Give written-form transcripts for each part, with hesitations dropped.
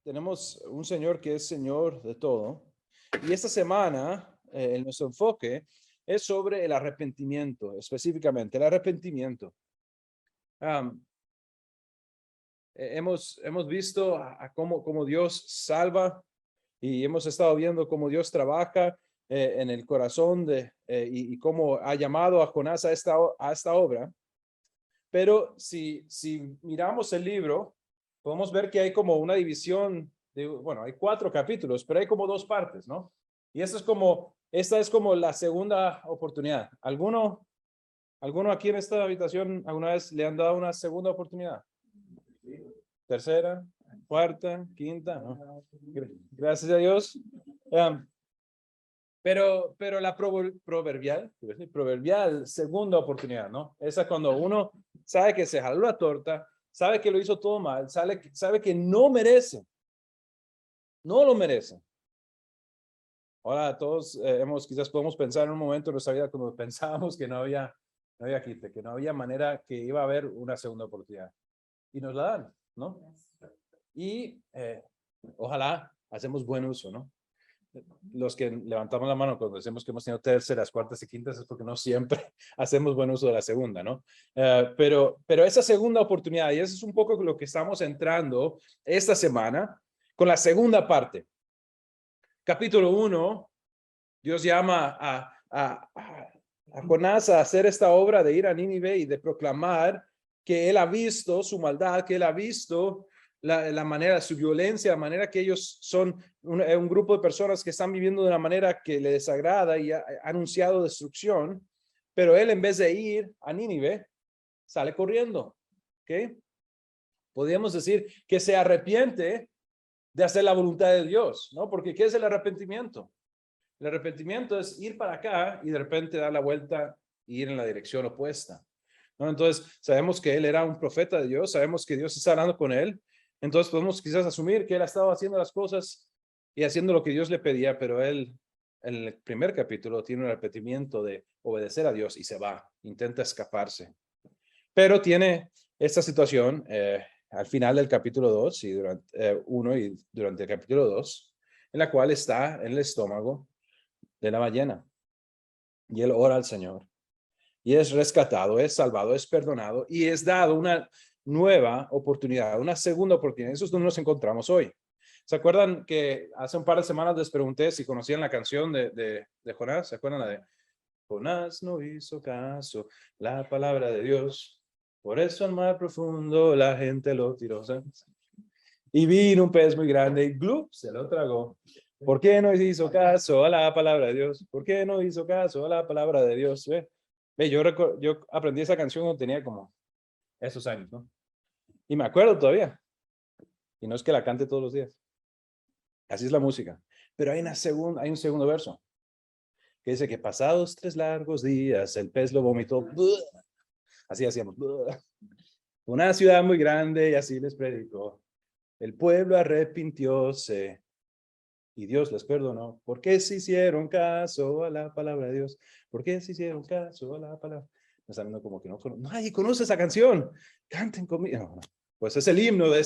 tenemos un Señor que es Señor de todo. Y esta semana, nuestro enfoque es sobre el arrepentimiento, específicamente el arrepentimiento. Am, hemos visto a cómo Dios salva y hemos estado viendo cómo Dios trabaja en el corazón y cómo ha llamado a Jonás a esta obra. Pero si miramos el libro, podemos ver que hay como una división bueno, hay 4 capítulos, pero hay como 2 partes, ¿no? Y esta es como la segunda oportunidad. ¿Alguno aquí en esta habitación alguna vez le han dado una segunda oportunidad? Tercera, cuarta, quinta, ¿no? Gracias a Dios. Pero la proverbial segunda oportunidad, ¿no? Esa cuando uno sabe que se jaló la torta, sabe que lo hizo todo mal, sabe que no lo merece. Ahora todos quizás podemos pensar en un momento en nuestra vida cuando pensábamos que no había quite, que no había manera que iba a haber una segunda oportunidad. Y nos la dan, ¿no? Y ojalá hacemos buen uso, ¿no? Los que levantamos la mano cuando decimos que hemos tenido terceras, cuartas y quintas es porque no siempre hacemos buen uso de la segunda, ¿no? Pero esa segunda oportunidad, y eso es un poco lo que estamos entrando esta semana con la segunda parte. Capítulo 1, Dios llama a Jonás a hacer esta obra de ir a Nínive y de proclamar que él ha visto su maldad, que él ha visto la manera, su violencia, la manera que ellos son un grupo de personas que están viviendo de una manera que le desagrada y ha anunciado destrucción, pero él en vez de ir a Nínive, sale corriendo, ¿ok? Podríamos decir que se arrepiente de hacer la voluntad de Dios, ¿no? Porque ¿qué es el arrepentimiento? El arrepentimiento es ir para acá y de repente dar la vuelta y ir en la dirección opuesta, ¿no? Entonces, sabemos que él era un profeta de Dios, sabemos que Dios está hablando con él, entonces podemos quizás asumir que él ha estado haciendo las cosas y haciendo lo que Dios le pedía, pero él, en el primer capítulo, tiene un arrepentimiento de obedecer a Dios y se va, intenta escaparse. Pero tiene esta situación al final del capítulo 2 y durante 1 y durante el capítulo 2, en la cual está en el estómago de la ballena. Y él ora al Señor. Y es rescatado, es salvado, es perdonado y es dado una nueva oportunidad, una segunda oportunidad. Eso es donde nos encontramos hoy. ¿Se acuerdan que hace un par de semanas les pregunté si conocían la canción de Jonás? ¿Se acuerdan la de Jonás no hizo caso la palabra de Dios? Por eso al mar profundo la gente lo tiró. Y vino un pez muy grande y ¡glup! Se lo tragó. ¿Por qué no hizo caso a la palabra de Dios? ¿Por qué no hizo caso a la palabra de Dios? Yo aprendí esa canción cuando tenía como esos años, ¿no? Y me acuerdo todavía. Y no es que la cante todos los días. Así es la música. Pero hay un segundo verso que dice que pasados 3 largos días el pez lo vomitó. Así hacíamos. Una ciudad muy grande y así les predicó. El pueblo arrepintióse y Dios les perdonó. ¿Por qué se hicieron caso a la palabra de Dios? ¿Por qué se hicieron caso a la palabra? Me están viendo como que nadie conoce esa canción. Canten conmigo. No. Pues es el himno de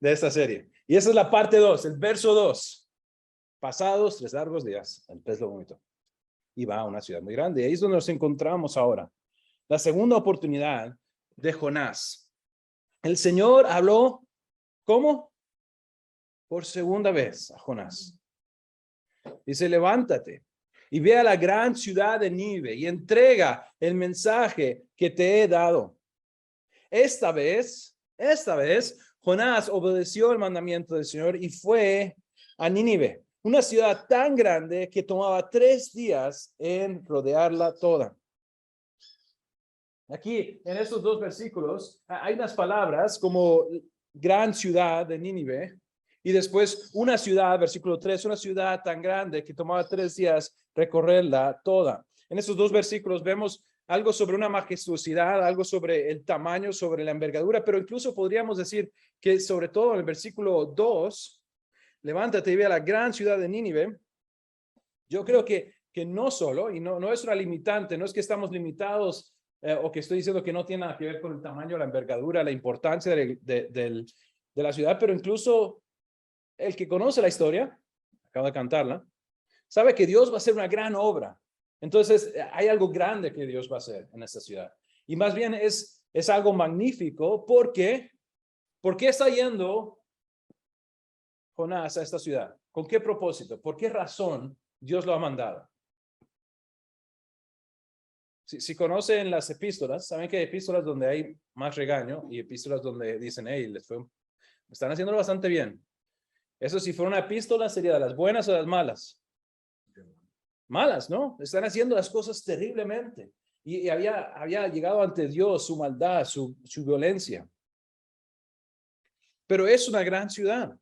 esta serie. Y esa es la parte 2, el verso 2. Pasados 3 largos días, el pez lo vomitó. Y va a una ciudad muy grande. Y ahí es donde nos encontramos ahora. La segunda oportunidad de Jonás. El Señor habló, ¿cómo? Por segunda vez a Jonás. Dice, levántate y ve a la gran ciudad de Nínive y entrega el mensaje que te he dado. Esta vez, Jonás obedeció el mandamiento del Señor y fue a Nínive, una ciudad tan grande que tomaba 3 días en rodearla toda. Aquí, en estos 2 versículos, hay unas palabras como gran ciudad de Nínive, y después una ciudad, versículo 3, una ciudad tan grande que tomaba 3 días recorrerla toda. En estos 2 versículos vemos algo sobre una majestuosidad, algo sobre el tamaño, sobre la envergadura, pero incluso podríamos decir que sobre todo en el versículo 2, levántate y ve a la gran ciudad de Nínive. Yo creo que no solo, y no es una limitante, no es que estamos limitados o que estoy diciendo que no tiene nada que ver con el tamaño, la envergadura, la importancia de la ciudad, pero incluso el que conoce la historia, acabo de cantarla, sabe que Dios va a hacer una gran obra. Entonces, hay algo grande que Dios va a hacer en esta ciudad. Y más bien es algo magnífico porque, ¿por qué está yendo Jonás a esta ciudad? ¿Con qué propósito? ¿Por qué razón Dios lo ha mandado? Si conocen las epístolas, saben que hay epístolas donde hay más regaño y epístolas donde dicen, hey, están haciéndolo bastante bien. Eso si fuera una epístola sería de las buenas o de las malas. Malas, ¿no? Están haciendo las cosas terriblemente. Y había llegado ante Dios su maldad, su violencia. Pero es una gran ciudad.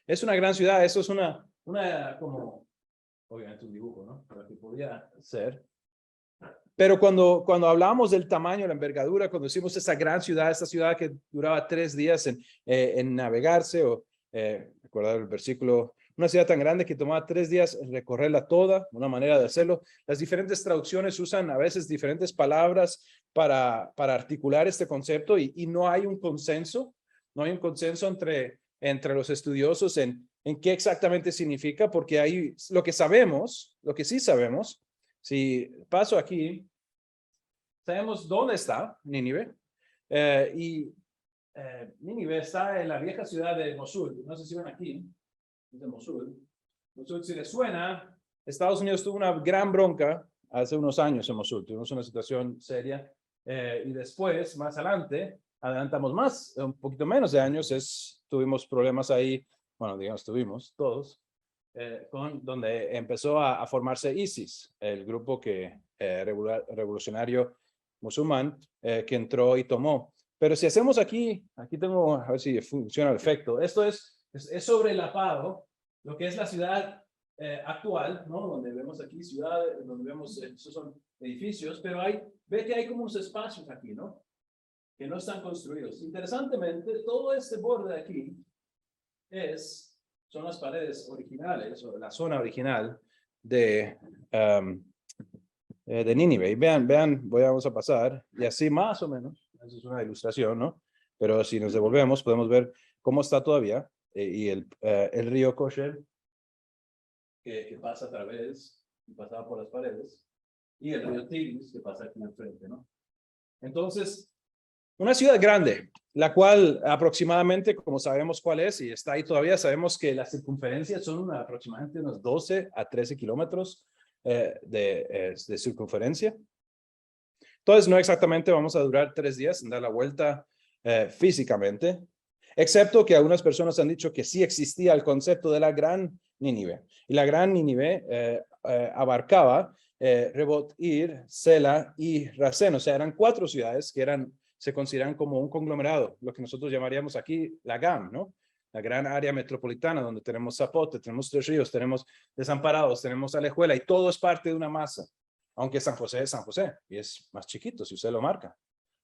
Es una gran ciudad. Eso es una como, obviamente un dibujo, ¿no? Pero que podría ser. Pero cuando hablamos del tamaño, la envergadura, cuando decimos esa gran ciudad, esta ciudad que duraba 3 días en navegarse, o recordar el versículo, una ciudad tan grande que tomaba 3 días recorrerla toda, una manera de hacerlo. Las diferentes traducciones usan a veces diferentes palabras para articular este concepto y no hay un consenso, entre los estudiosos en qué exactamente significa, porque hay lo que sí sabemos, si paso aquí, sabemos dónde está Nínive. Nínive está en la vieja ciudad de Mosul. No sé si ven aquí, es de Mosul. Mosul, si les suena, Estados Unidos tuvo una gran bronca hace unos años en Mosul. Tuvimos una situación seria. Y después, más adelantamos más, un poquito menos de años, tuvimos problemas ahí, bueno, digamos, tuvimos todos, donde empezó a formarse ISIS, el grupo revolucionario musulmán que entró y tomó. Pero si hacemos aquí tengo, a ver si funciona el efecto. Esto es sobrelapado, lo que es la ciudad actual, ¿no? Donde vemos aquí ciudad, donde vemos, esos son edificios, pero ve que hay como unos espacios aquí, ¿no? Que no están construidos. Interesantemente, todo este borde de aquí son las paredes originales, o la zona original de Nínive. Y vean, vamos a pasar, y así más o menos, esa es una ilustración, ¿no? Pero si nos devolvemos, podemos ver cómo está todavía, y el río Kosher, que pasa a través, y pasaba por las paredes, y el río Tigris, que pasa aquí al frente, ¿no? Entonces, una ciudad grande, la cual aproximadamente, como sabemos cuál es, y está ahí todavía, sabemos que las circunferencias son aproximadamente unos 12 a 13 kilómetros de circunferencia. Entonces, no exactamente vamos a durar 3 días en dar la vuelta físicamente, excepto que algunas personas han dicho que sí existía el concepto de la Gran Nínive. Y la Gran Nínive abarcaba Rebot Ir, Sela y Rasén. O sea, eran 4 ciudades que se consideran como un conglomerado, lo que nosotros llamaríamos aquí la GAM, ¿no? La gran área metropolitana, donde tenemos Zapote, tenemos Tres Ríos, tenemos Desamparados, tenemos Alejuela, y todo es parte de una masa. Aunque San José es San José, y es más chiquito si usted lo marca.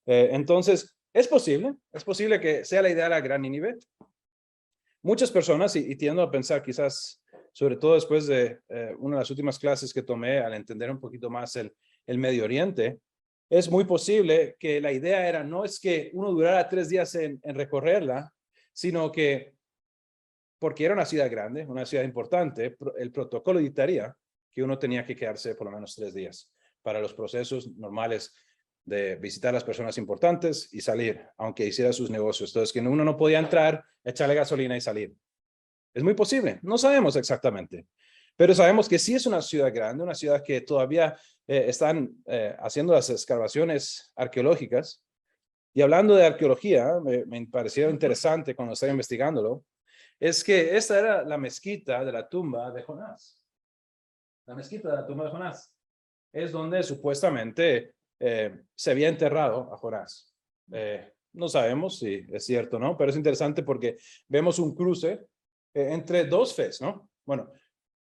Entonces, es posible que sea la idea de la Gran Nínive. Muchas personas, y tiendo a pensar quizás, sobre todo después de una de las últimas clases que tomé, al entender un poquito más el Medio Oriente, es muy posible que la idea no es que uno durara 3 días en recorrerla, sino que, porque era una ciudad grande, una ciudad importante, el protocolo dictaría que uno tenía que quedarse por lo menos 3 días para los procesos normales de visitar a las personas importantes y salir, aunque hiciera sus negocios. Entonces, que uno no podía entrar, echarle gasolina y salir. Es muy posible, no sabemos exactamente, pero sabemos que sí es una ciudad grande, una ciudad que todavía están haciendo las excavaciones arqueológicas. Y hablando de arqueología, me pareció interesante cuando estaba investigándolo, es que esta era la mezquita de la tumba de Jonás. La mezquita de la tumba de Jonás es donde supuestamente se había enterrado a Jonás. No sabemos si es cierto o no, pero es interesante porque vemos un cruce entre 2 fes, ¿no? Bueno,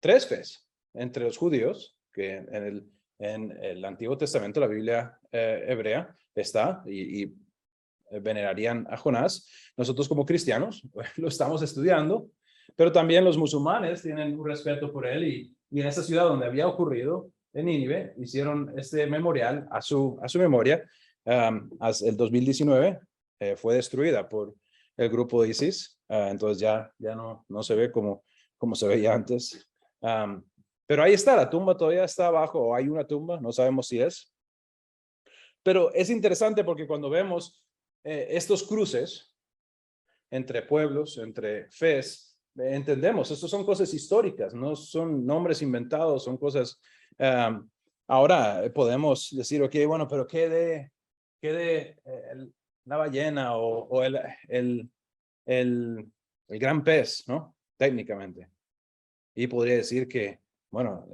3 fes entre los judíos, que en el Antiguo Testamento, la Biblia hebrea, está, y venerarían a Jonás. Nosotros como cristianos lo estamos estudiando, pero también los musulmanes tienen un respeto por él, y en esa ciudad donde había ocurrido, en Nínive, hicieron este memorial a su memoria. El 2019 fue destruida por el grupo de ISIS, Entonces ya no se ve como se veía antes. Pero ahí está, la tumba todavía está abajo, o hay una tumba, no sabemos si es. Pero es interesante porque cuando vemos estos cruces entre pueblos, entre fes, entendemos, estos son cosas históricas, no son nombres inventados, son cosas. Ahora podemos decir, ok, bueno, pero ¿qué de la ballena o el gran pez, ¿no? Técnicamente. Y podría decir que, bueno,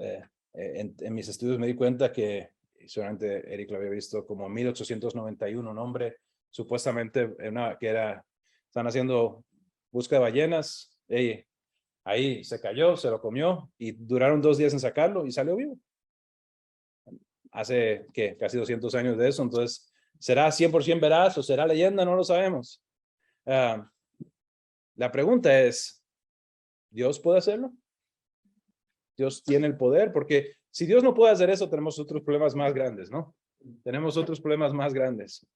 en mis estudios me di cuenta que, seguramente Eric lo había visto, como 1891, un hombre supuestamente están haciendo búsqueda de ballenas, ahí se cayó, se lo comió y duraron 2 días en sacarlo y salió vivo. Hace, ¿qué? Casi 200 años de eso, entonces, ¿será 100% veraz o será leyenda? No lo sabemos. La pregunta es, ¿Dios puede hacerlo? Dios tiene el poder, porque si Dios no puede hacer eso, tenemos otros problemas más grandes, ¿no? Tenemos otros problemas más grandes.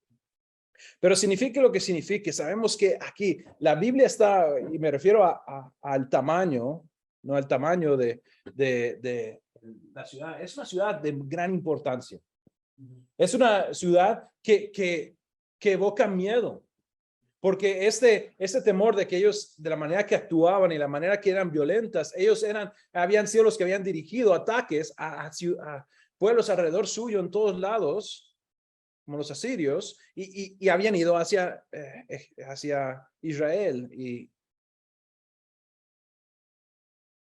Pero signifique lo que signifique, sabemos que aquí la Biblia está, y me refiero al tamaño, no al tamaño de la ciudad, es una ciudad de gran importancia. Es una ciudad que evoca miedo. Porque este temor de que ellos, de la manera que actuaban y la manera que eran violentas, ellos habían sido los que habían dirigido ataques a pueblos alrededor suyo en todos lados, como los asirios, y habían ido hacia Israel. Y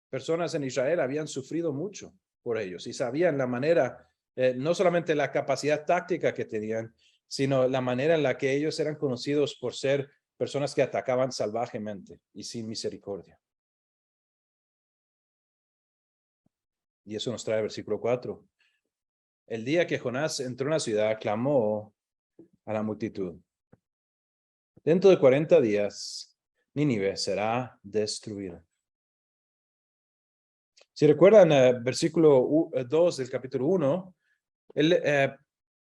personas en Israel habían sufrido mucho por ellos y sabían la manera, no solamente la capacidad táctica que tenían, sino la manera en la que ellos eran conocidos por ser personas que atacaban salvajemente y sin misericordia. Y eso nos trae el versículo 4. El día que Jonás entró en la ciudad, clamó a la multitud: dentro de 40 días, Nínive será destruida. Si recuerdan, versículo 2 del capítulo 1,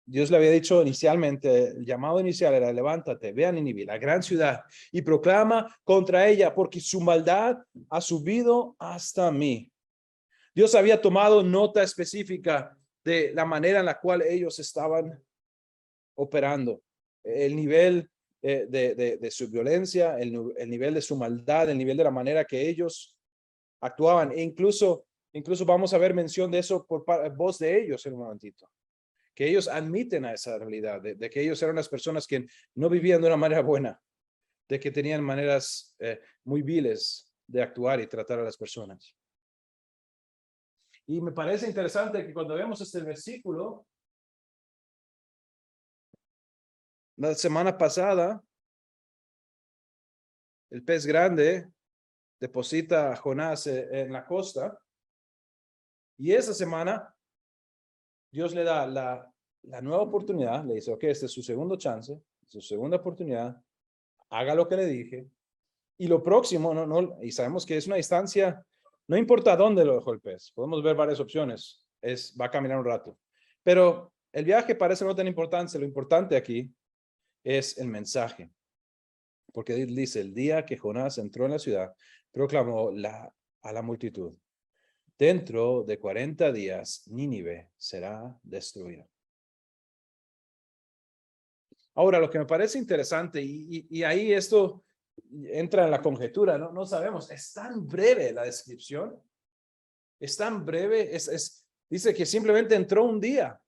Dios le había dicho inicialmente, el llamado inicial era: levántate, ve a Nínive, la gran ciudad, y proclama contra ella, porque su maldad ha subido hasta mí. Dios había tomado nota específica de la manera en la cual ellos estaban operando, el nivel de su violencia, el nivel de su maldad, el nivel de la manera que ellos actuaban. E incluso vamos a ver mención de eso por voz de ellos en un momentito, que ellos admiten a esa realidad, de que ellos eran las personas que no vivían de una manera buena, de que tenían maneras muy viles de actuar y tratar a las personas. Y me parece interesante que cuando vemos este versículo, la semana pasada, el pez grande deposita a Jonás en la costa, y esa semana Dios le da la nueva oportunidad, le dice: ok, este es su segundo chance, su segunda oportunidad, haga lo que le dije. Y lo próximo, y sabemos que es una distancia, no importa dónde lo dejó el pez, podemos ver varias opciones, va a caminar un rato. Pero el viaje parece no tener importancia, lo importante aquí es el mensaje. Porque dice: el día que Jonás entró en la ciudad, proclamó a la multitud: dentro de 40 días, Nínive será destruida. Ahora, lo que me parece interesante, y ahí esto entra en la conjetura, no sabemos, es tan breve la descripción, es tan breve, dice que simplemente entró un día,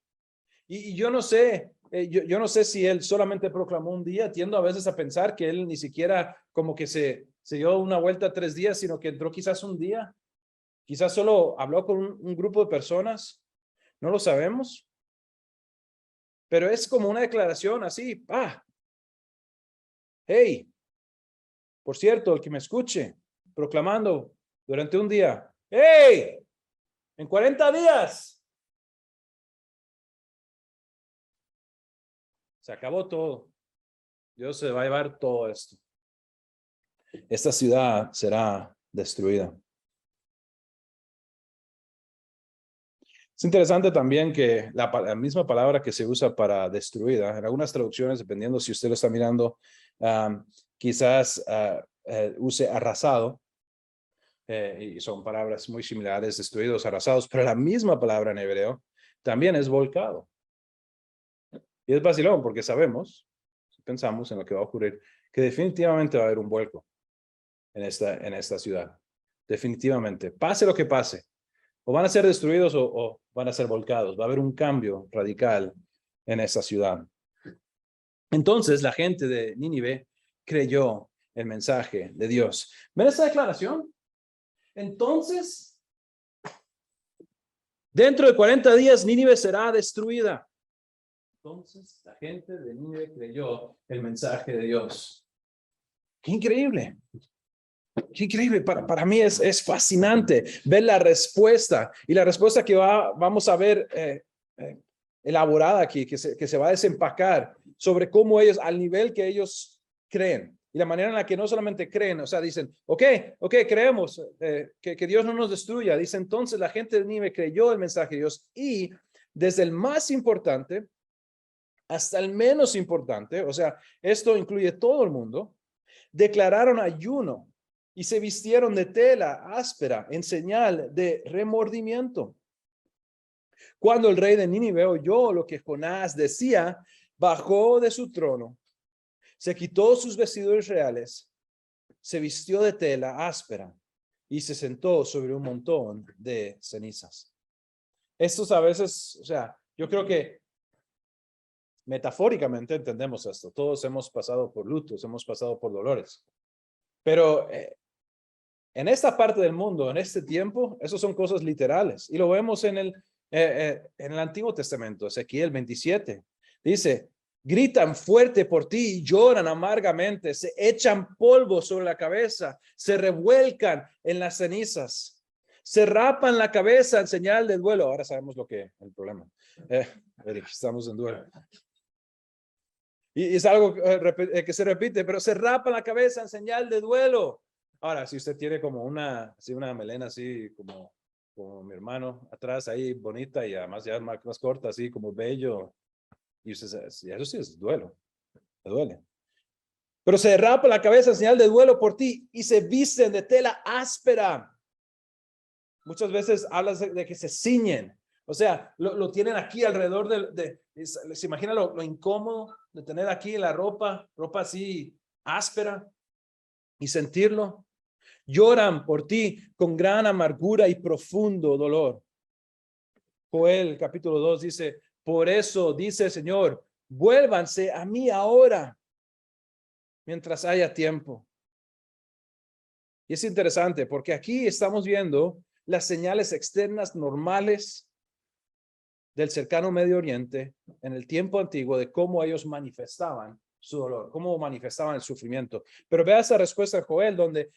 y yo no sé, yo no sé si él solamente proclamó un día. Tiendo a veces a pensar que él ni siquiera como que se dio una vuelta 3 días, sino que entró quizás un día, quizás solo habló con un grupo de personas, no lo sabemos, pero es como una declaración así: hey, por cierto, el que me escuche proclamando durante un día: hey, en 40 días se acabó todo. Dios se va a llevar todo esto. Esta ciudad será destruida. Es interesante también que la misma palabra que se usa para destruida, en algunas traducciones, dependiendo si usted lo está mirando, quizás use arrasado, y son palabras muy similares, destruidos, arrasados, pero la misma palabra en hebreo también es volcado. Y es vacilón porque sabemos, si pensamos en lo que va a ocurrir, que definitivamente va a haber un vuelco en esta ciudad. Definitivamente. Pase lo que pase. O van a ser destruidos o van a ser volcados. Va a haber un cambio radical en esta ciudad. Entonces la gente de Nínive creyó el mensaje de Dios. ¿Ven esta declaración? Entonces, dentro de 40 días Nínive será destruida. Entonces la gente de Nínive creyó el mensaje de Dios. ¡Qué increíble! ¡Qué increíble! Para mí es fascinante ver la respuesta. Y la respuesta que vamos a ver elaborada aquí, que se va a desempacar sobre cómo ellos, al nivel que ellos creen. Y la manera en la que no solamente creen, o sea, dicen, ok, creemos que Dios no nos destruya. Dice, entonces la gente de Nínive creyó el mensaje de Dios. Y desde el más importante hasta el menos importante, o sea, esto incluye todo el mundo, declararon ayuno y se vistieron de tela áspera en señal de remordimiento. Cuando el rey de Nínive oyó lo que Jonás decía, bajó de su trono, se quitó sus vestidos reales, se vistió de tela áspera y se sentó sobre un montón de cenizas. Estos a veces, o sea, yo creo que metafóricamente entendemos esto. Todos hemos pasado por lutos, hemos pasado por dolores. Pero en esta parte del mundo, en este tiempo, eso son cosas literales. Y lo vemos en el Antiguo Testamento, Ezequiel 27. Dice, gritan fuerte por ti y lloran amargamente, se echan polvo sobre la cabeza, se revuelcan en las cenizas, se rapan la cabeza en señal de duelo. Ahora sabemos lo que es el problema. Eric, estamos en duelo. Y es algo que se repite, pero se rapa la cabeza en señal de duelo. Ahora, si usted tiene como una melena así como mi hermano atrás ahí bonita y además ya más corta, así como bello, y usted, eso sí es duelo, le duele. Pero se rapa la cabeza en señal de duelo por ti y se visten de tela áspera. Muchas veces hablas de que se ciñen. O sea, lo tienen aquí alrededor se imagina lo incómodo de tener aquí la ropa así áspera y sentirlo. Lloran por ti con gran amargura y profundo dolor. Joel capítulo 2 dice, por eso dice el Señor, vuélvanse a mí ahora, mientras haya tiempo. Y es interesante porque aquí estamos viendo las señales externas normales del cercano Medio Oriente en el tiempo antiguo de cómo ellos manifestaban su dolor, cómo manifestaban el sufrimiento. Pero vea esa respuesta de Joel donde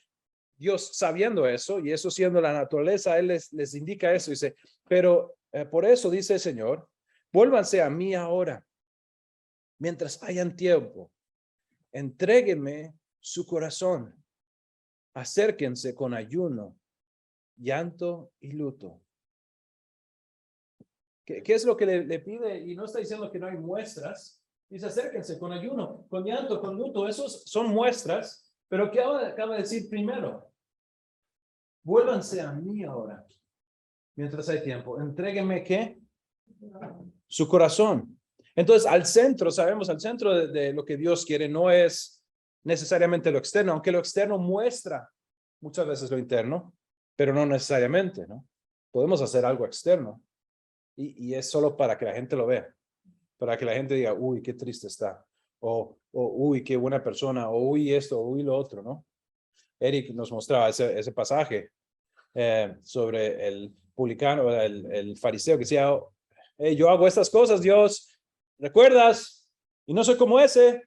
Dios, sabiendo eso y eso siendo la naturaleza, Él les indica eso. Dice, pero por eso dice el Señor, vuélvanse a mí ahora, mientras hayan tiempo. Entréguenme su corazón. Acérquense con ayuno, llanto y luto. ¿Qué es lo que le pide? Y no está diciendo que no hay muestras. Dice, acérquense con ayuno, con llanto, con luto. Esos son muestras. Pero ¿qué acaba de decir primero? Vuélvanse a mí ahora, mientras hay tiempo. Entréguenme, ¿qué? Su corazón. Entonces, al centro, sabemos, al centro de lo que Dios quiere no es necesariamente lo externo, aunque lo externo muestra muchas veces lo interno, pero no necesariamente, ¿no? Podemos hacer algo externo. Y es solo para que la gente lo vea, para que la gente diga, uy, qué triste está, o uy, qué buena persona, o uy, esto, o uy, lo otro, ¿no? Eric nos mostraba ese pasaje sobre el publicano, el fariseo que decía, hey, yo hago estas cosas, Dios, ¿recuerdas? Y no soy como ese.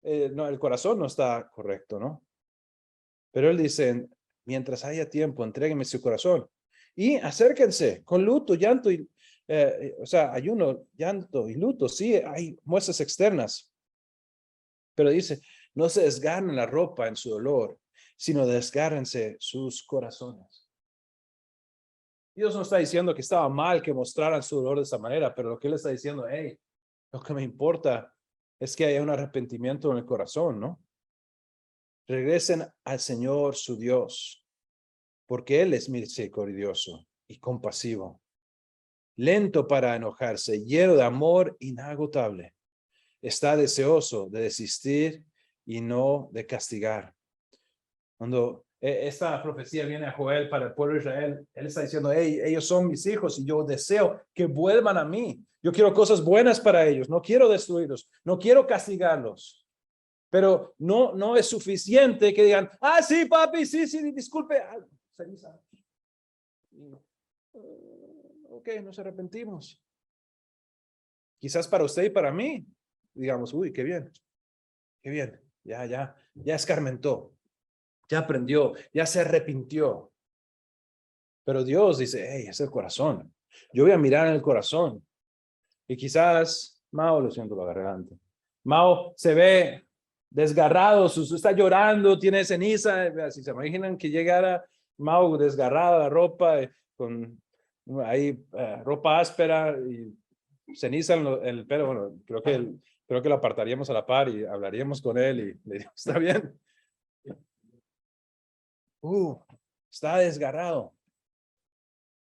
No, el corazón no está correcto, ¿no? Pero él dice, mientras haya tiempo, entréguenme su corazón. Y acérquense con luto, llanto y, o sea, ayuno, llanto y luto. Sí, hay muestras externas. Pero dice, no se desgarren la ropa en su dolor, sino desgárrense sus corazones. Dios no está diciendo que estaba mal que mostraran su dolor de esa manera, pero lo que él está diciendo, hey, lo que me importa es que haya un arrepentimiento en el corazón, ¿no? Regresen al Señor su Dios, porque Él es misericordioso y compasivo, lento para enojarse, lleno de amor inagotable. Está deseoso de desistir y no de castigar. Cuando esta profecía viene a Joel para el pueblo de Israel, él está diciendo, hey, ellos son mis hijos y yo deseo que vuelvan a mí. Yo quiero cosas buenas para ellos, no quiero destruirlos, no quiero castigarlos. Pero no es suficiente que digan, sí, papi, sí, disculpe. Ok, nos arrepentimos. Quizás para usted y para mí, digamos, uy, qué bien, ya escarmentó, ya aprendió, ya se arrepintió. Pero Dios dice, hey, es el corazón. Yo voy a mirar en el corazón. Y quizás, Mao, lo siento la garganta. Mao se ve desgarrado, está llorando, tiene ceniza. Si se imaginan que llegara Mao desgarrada la ropa, con ahí ropa áspera y ceniza en el pelo, bueno, creo que lo apartaríamos a la par y hablaríamos con él y le digo, está bien. Está desgarrado.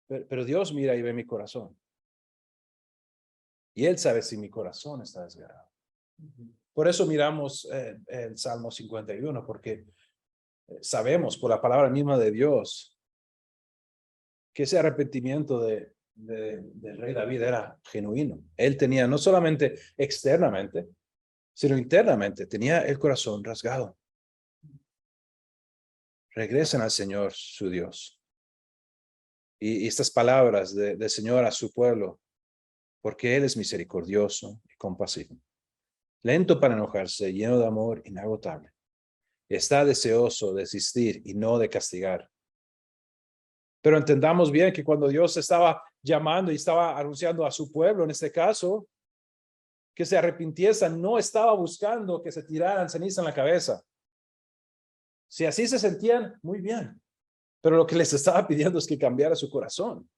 Pero Dios mira y ve mi corazón. Y Él sabe si mi corazón está desgarrado. Por eso miramos el Salmo 51, porque sabemos por la palabra misma de Dios que ese arrepentimiento del rey David era genuino. Él tenía no solamente externamente, sino internamente, tenía el corazón rasgado. Regresen al Señor su Dios. Y estas palabras del Señor a su pueblo, porque Él es misericordioso y compasivo. Lento para enojarse, lleno de amor inagotable. Está deseoso de asistir y no de castigar. Pero entendamos bien que cuando Dios estaba llamando y estaba anunciando a su pueblo, en este caso, que se arrepintiesen, no estaba buscando que se tiraran ceniza en la cabeza. Si así se sentían, muy bien. Pero lo que les estaba pidiendo es que cambiara su corazón.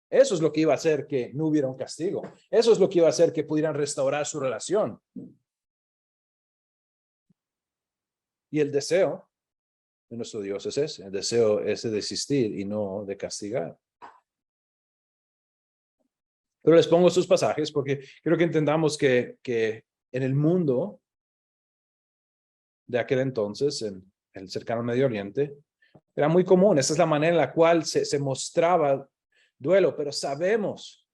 Eso es lo que iba a hacer que no hubiera un castigo. Eso es lo que iba a hacer que pudieran restaurar su relación. Y el deseo de nuestro Dios es ese. El deseo es de desistir y no de castigar. Pero les pongo estos pasajes porque quiero que entendamos que en el mundo de aquel entonces, en el cercano Medio Oriente, era muy común. Esa es la manera en la cual se mostraba duelo, pero sabemos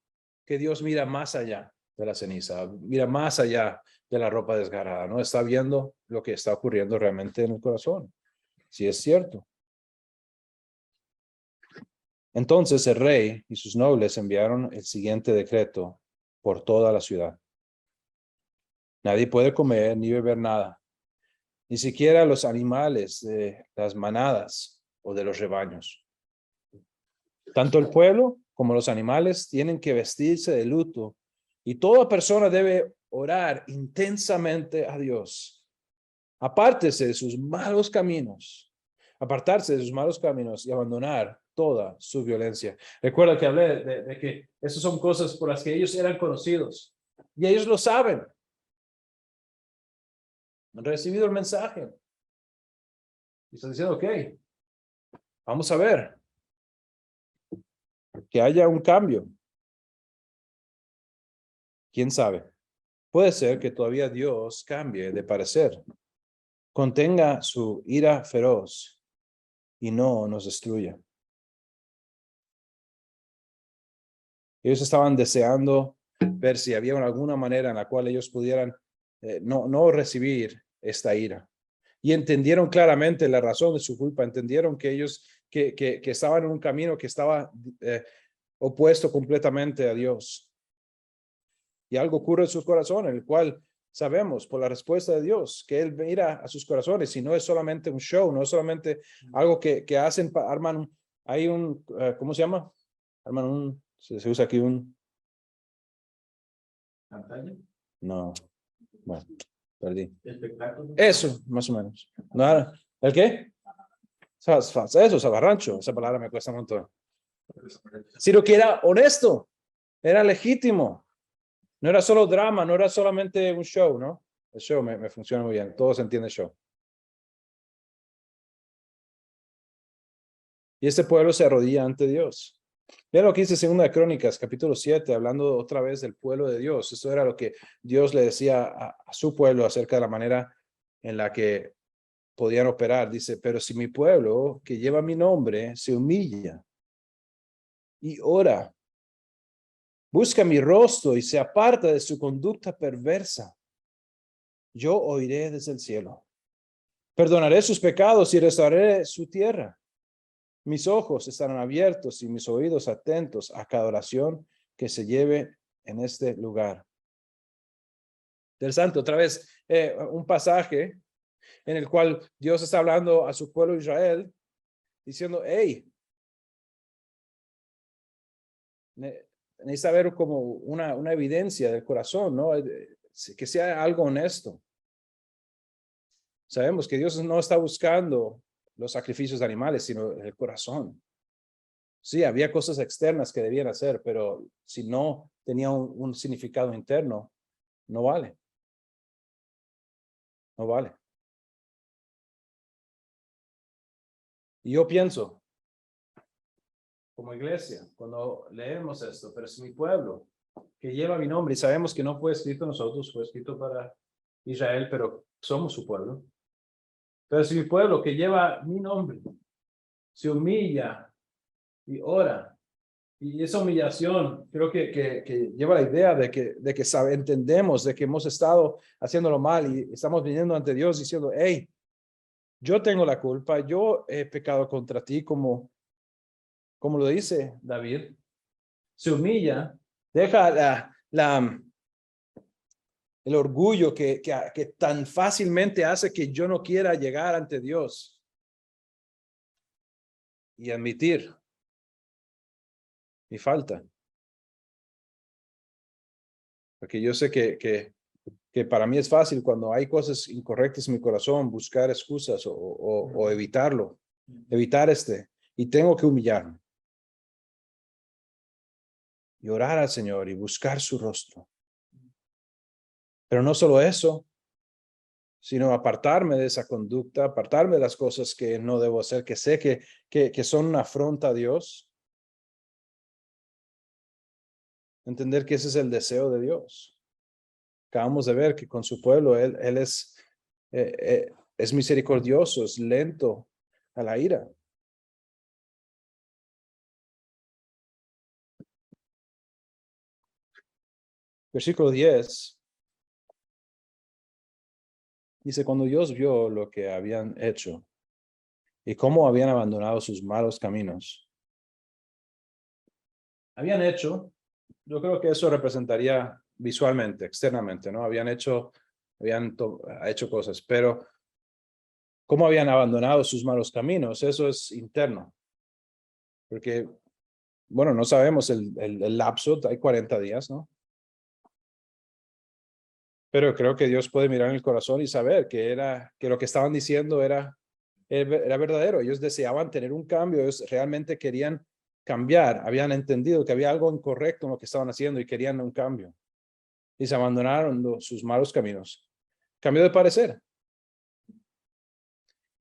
que Dios mira más allá de la ceniza, mira más allá de la ropa desgarrada, ¿no? Está viendo lo que está ocurriendo realmente en el corazón. Si es cierto. Entonces el rey y sus nobles enviaron el siguiente decreto por toda la ciudad. Nadie puede comer ni beber nada, ni siquiera los animales de las manadas o de los rebaños. Tanto el pueblo como los animales tienen que vestirse de luto y toda persona debe orar intensamente a Dios. Apártese de sus malos caminos, apartarse de sus malos caminos y abandonar toda su violencia. Recuerda que hablé de que esas son cosas por las que ellos eran conocidos y ellos lo saben. Han recibido el mensaje. Y están diciendo, ok, vamos a ver que haya un cambio. ¿Quién sabe? Puede ser que todavía Dios cambie de parecer, contenga su ira feroz y no nos destruya. Ellos estaban deseando ver si había alguna manera en la cual ellos pudieran no recibir esta ira. Y entendieron claramente la razón de su culpa, entendieron que ellos que estaban en un camino que estaba opuesto completamente a Dios. Y algo ocurre en sus corazones, el cual sabemos por la respuesta de Dios que Él mira a sus corazones y no es solamente un show, no es solamente algo que hacen, arman, hay un, ¿cómo se llama? Arman se usa aquí un... ¿Campaña? No, bueno, perdí. ¿Espectáculo? Eso, más o menos. ¿No? ¿El qué? Eso, zafarrancho, esa palabra me cuesta un montón. Sino que era honesto, era legítimo. No era solo drama, no era solamente un show, ¿no? El show me funciona muy bien, todos entienden show. Y este pueblo se arrodilla ante Dios. Vean lo que dice Segunda de Crónicas, capítulo 7, hablando otra vez del pueblo de Dios. Eso era lo que Dios le decía a su pueblo acerca de la manera en la que podían operar. Dice, pero si mi pueblo, que lleva mi nombre, se humilla y ora, busca mi rostro y se aparta de su conducta perversa, yo oiré desde el cielo. Perdonaré sus pecados y restauraré su tierra. Mis ojos estarán abiertos y mis oídos atentos a cada oración que se lleve en este lugar. Interesante, otra vez, un pasaje en el cual Dios está hablando a su pueblo Israel, diciendo, hey, necesita ver como una evidencia del corazón, ¿no? Que sea algo honesto. Sabemos que Dios no está buscando los sacrificios de animales, sino el corazón. Sí, había cosas externas que debían hacer, pero si no tenía un significado interno, no vale. No vale. Y yo pienso, como iglesia, cuando leemos esto, pero si mi pueblo, que lleva mi nombre, y sabemos que no fue escrito nosotros, fue escrito para Israel, pero somos su pueblo. Pero si mi pueblo, que lleva mi nombre, se humilla y ora, y esa humillación creo que lleva la idea de que entendemos de que hemos estado haciéndolo mal y estamos viniendo ante Dios diciendo, hey, yo tengo la culpa, yo he pecado contra ti, como lo dice David, se humilla, deja el orgullo que tan fácilmente hace que yo no quiera llegar ante Dios y admitir mi falta. Porque yo sé que para mí es fácil cuando hay cosas incorrectas en mi corazón, buscar excusas o evitarlo, evitar y tengo que humillarme y orar al Señor y buscar su rostro. Pero no solo eso, sino apartarme de esa conducta, apartarme de las cosas que no debo hacer, que sé que son una afronta a Dios. Entender que ese es el deseo de Dios. Acabamos de ver que con su pueblo, Él es misericordioso, es lento a la ira. Versículo 10 dice, cuando Dios vio lo que habían hecho y cómo habían abandonado sus malos caminos, habían hecho, yo creo que eso representaría visualmente, externamente, ¿no? Habían hecho cosas, pero cómo habían abandonado sus malos caminos, eso es interno. Porque, bueno, no sabemos el lapso, hay 40 días, ¿no? Pero creo que Dios puede mirar en el corazón y saber que lo que estaban diciendo era verdadero. Ellos deseaban tener un cambio, ellos realmente querían cambiar, habían entendido que había algo incorrecto en lo que estaban haciendo y querían un cambio. Y se abandonaron sus malos caminos. Cambió de parecer.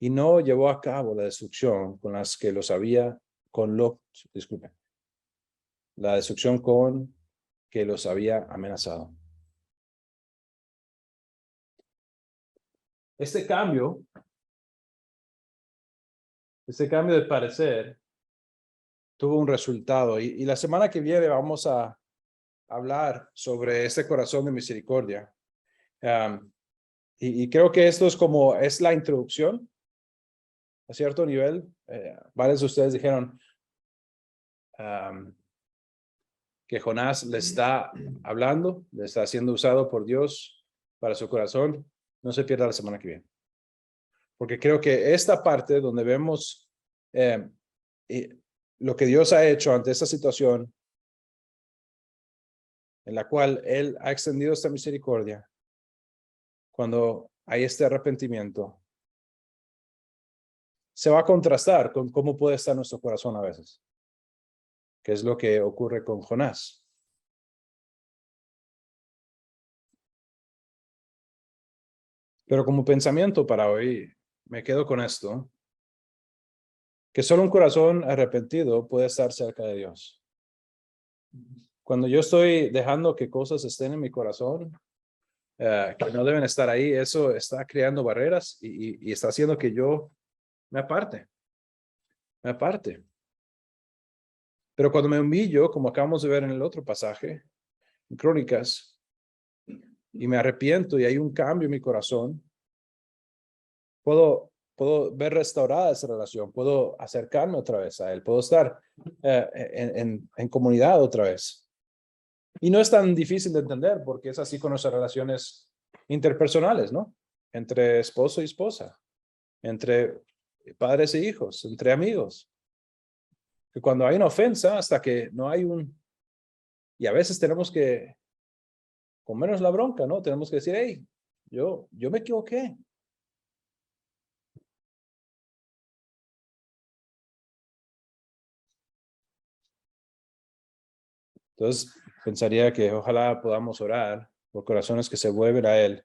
Y no llevó a cabo la destrucción con las que los había, disculpen, la destrucción con que los había amenazado. Este cambio de parecer tuvo un resultado y la semana que viene vamos a hablar sobre este corazón de misericordia. Y creo que esto es la introducción a cierto nivel. Varios de ustedes dijeron que Jonás le está hablando, le está siendo usado por Dios para su corazón. No se pierda la semana que viene. Porque creo que esta parte donde vemos lo que Dios ha hecho ante esta situación en la cual Él ha extendido esta misericordia, cuando hay este arrepentimiento, se va a contrastar con cómo puede estar nuestro corazón a veces, que es lo que ocurre con Jonás. Pero como pensamiento para hoy, me quedo con esto. que solo un corazón arrepentido puede estar cerca de Dios. Cuando yo estoy dejando que cosas estén en mi corazón, que no deben estar ahí, eso está creando barreras y está haciendo que yo me aparte. Pero cuando me humillo, como acabamos de ver en el otro pasaje, en Crónicas, y me arrepiento y hay un cambio en mi corazón, puedo ver restaurada esa relación, puedo acercarme otra vez a Él, puedo estar en comunidad otra vez. Y no es tan difícil de entender porque es así con nuestras relaciones interpersonales, ¿no? Entre esposo y esposa, entre padres e hijos, entre amigos. Que cuando hay una ofensa, hasta que no hay y a veces tenemos que comernos la bronca, ¿no? Tenemos que decir, hey, yo me equivoqué. Entonces, pensaría que ojalá podamos orar por corazones que se vuelven a Él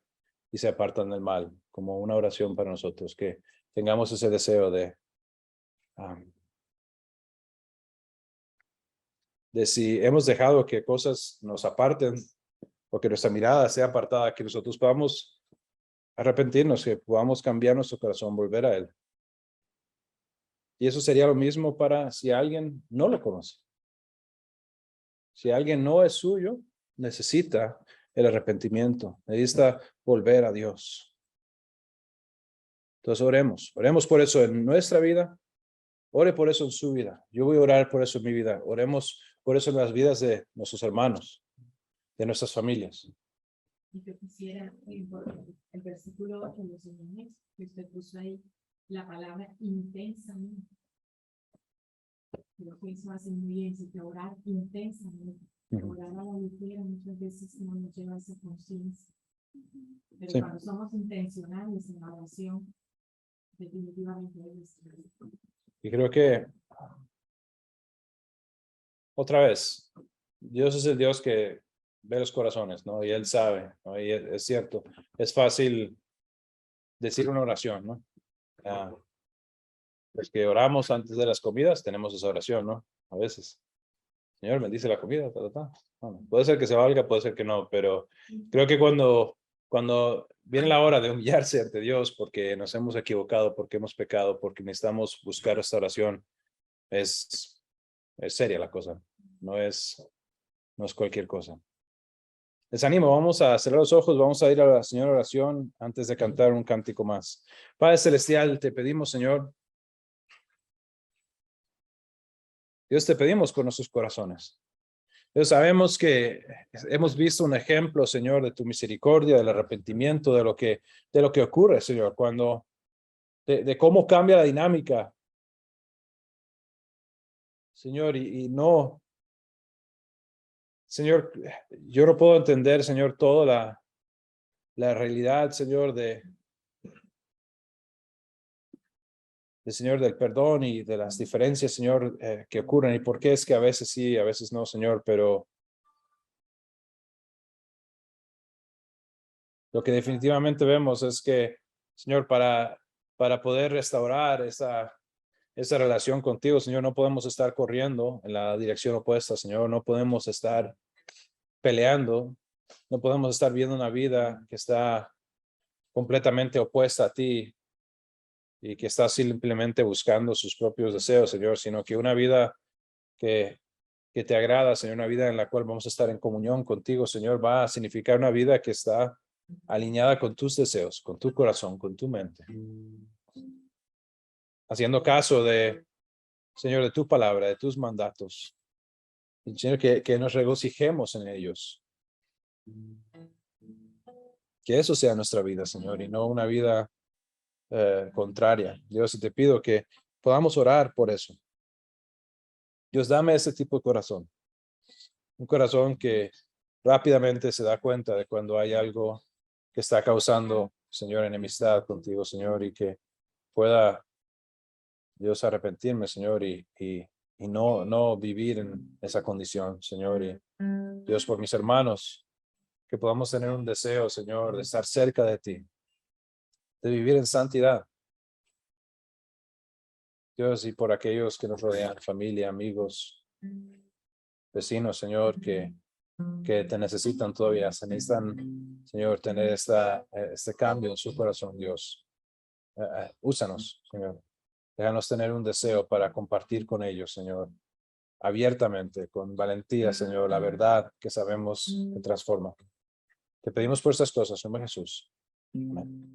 y se apartan del mal, como una oración para nosotros, que tengamos ese deseo de si hemos dejado que cosas nos aparten o que nuestra mirada sea apartada, que nosotros podamos arrepentirnos, que podamos cambiar nuestro corazón, volver a Él. Y eso sería lo mismo para si alguien no lo conoce. Si alguien no es suyo, necesita el arrepentimiento, necesita volver a Dios. Entonces oremos por eso en nuestra vida, ore por eso en su vida. Yo voy a orar por eso en mi vida. Oremos por eso en las vidas de nuestros hermanos, de nuestras familias. Y yo quisiera, el versículo en los señores que usted puso ahí, la palabra intensamente. Creo que eso hace muy bien, si que orar intensamente. Orar a la ligera muchas veces no nos lleva a esa conciencia. Pero Sí. cuando somos intencionales en la oración, definitivamente es. Y creo que, otra vez, Dios es el Dios que ve los corazones, ¿no? Y Él sabe, ¿no? Y es cierto, es fácil decir una oración, ¿no? Los que oramos antes de las comidas, tenemos esa oración, ¿no? A veces. Señor, bendice la comida, ta, ta, ta. Bueno, puede ser que se valga, puede ser que no, pero creo que cuando viene la hora de humillarse ante Dios porque nos hemos equivocado, porque hemos pecado, porque necesitamos buscar restauración, es seria la cosa, no es cualquier cosa. Les animo, vamos a cerrar los ojos, vamos a ir a la Señora oración antes de cantar un cántico más. Padre Celestial, te pedimos, Señor, Dios, te pedimos con nuestros corazones. Dios, sabemos que hemos visto un ejemplo, Señor, de tu misericordia, del arrepentimiento, de lo que ocurre, Señor, de cómo cambia la dinámica, Señor, y no, Señor, yo no puedo entender, Señor, toda la realidad, Señor, Señor, del perdón y de las diferencias, Señor, que ocurren y por qué es que a veces sí, a veces no, Señor, pero lo que definitivamente vemos es que, Señor, para poder restaurar esa relación contigo, Señor, no podemos estar corriendo en la dirección opuesta, Señor, no podemos estar peleando, no podemos estar viendo una vida que está completamente opuesta a ti y que está simplemente buscando sus propios deseos, Señor, sino que una vida que te agrada, Señor, una vida en la cual vamos a estar en comunión contigo, Señor, va a significar una vida que está alineada con tus deseos, con tu corazón, con tu mente. Haciendo caso Señor, de tu palabra, de tus mandatos. Señor, que nos regocijemos en ellos. Que eso sea nuestra vida, Señor, y no una vida contraria. Dios, y te pido que podamos orar por eso. Dios, dame ese tipo de corazón. Un corazón que rápidamente se da cuenta de cuando hay algo que está causando, Señor, enemistad contigo, Señor, y que pueda, Dios, arrepentirme, Señor, y no vivir en esa condición, Señor. Y Dios, por mis hermanos, que podamos tener un deseo, Señor, de estar cerca de ti, de vivir en santidad. Dios, y por aquellos que nos rodean, familia, amigos, vecinos, Señor, que te necesitan todavía, se necesitan, Señor, tener este cambio en su corazón, Dios. Úsanos, Señor. Déjanos tener un deseo para compartir con ellos, Señor, abiertamente, con valentía, Señor, la verdad que sabemos que transforma. Te pedimos por estas cosas, en nombre de Jesús. Amén.